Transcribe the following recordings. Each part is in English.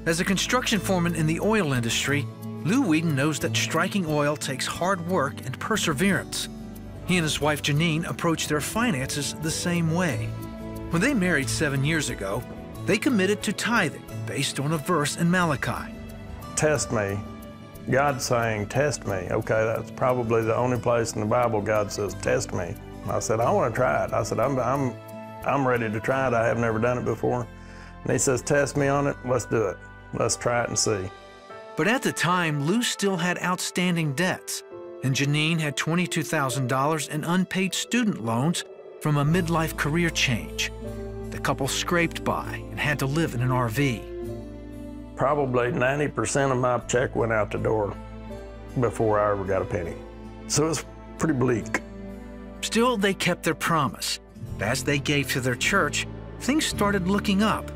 As a construction foreman in the oil industry, Lew Whedon knows that striking oil takes hard work and perseverance. He and his wife Jenene approached their finances the same way. When they married 7 years ago, they committed to tithing based on a verse in Malachi. Test me. God's saying, test me. Okay, that's probably the only place in the Bible God says, test me. I said, I want to try it. I said, I'm ready to try it. I have never done it before. And he says, test me on it. Let's do it. Let's try it and see. But at the time, Lew still had outstanding debts, and Jenene had $22,000 in unpaid student loans from a midlife career change. The couple scraped by and had to live in an RV. Probably 90% of my check went out the door before I ever got a penny. So it was pretty bleak. Still, they kept their promise. As they gave to their church, things started looking up.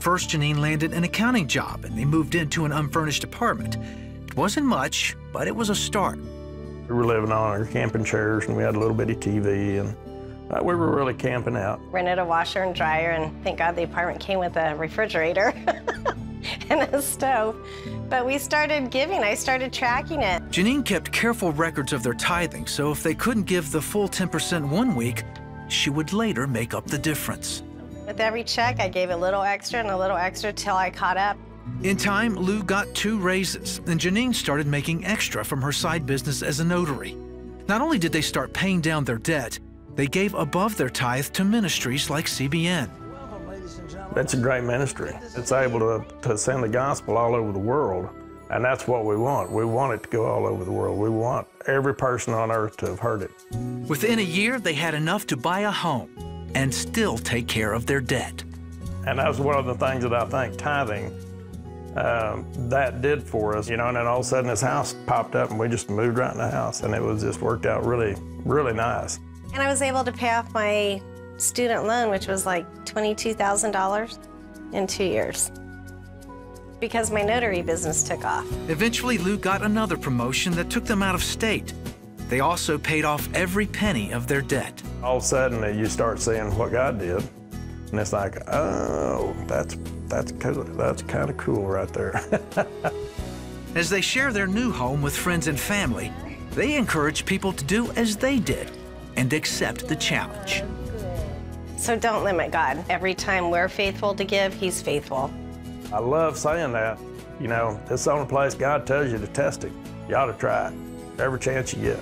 First, Jenene landed an accounting job, and they moved into an unfurnished apartment. It wasn't much, but it was a start. We were living on our camping chairs, and we had a little bitty TV, and we were really camping out. Rented a washer and dryer, and thank God the apartment came with a refrigerator and a stove. But we started giving. I started tracking it. Jenene kept careful records of their tithing, so if they couldn't give the full 10% one week, she would later make up the difference. With every check, I gave a little extra and a little extra till I caught up. In time, Lew got 2 raises, and Jenene started making extra from her side business as a notary. Not only did they start paying down their debt, they gave above their tithe to ministries like CBN. It's a great ministry. It's able to send the gospel all over the world, and that's what we want. We want it to go all over the world. We want every person on earth to have heard it. Within a year, they had enough to buy a home and still take care of their debt. And that was one of the things that I think tithing, that did for us, you know, and then all of a sudden this house popped up and we just moved right in the house, and it was just worked out really, really nice. And I was able to pay off my student loan, which was like $22,000 in 2 years, because my notary business took off. Eventually, Lew got another promotion that took them out of state. They also paid off every penny of their debt. All of a sudden, you start seeing what God did, and it's like, oh, that's cool. That's kind of cool right there. As they share their new home with friends and family, they encourage people to do as they did and accept the challenge. So don't limit God. Every time we're faithful to give, He's faithful. I love saying that. You know, it's the only place God tells you to test it. You ought to try it every chance you get.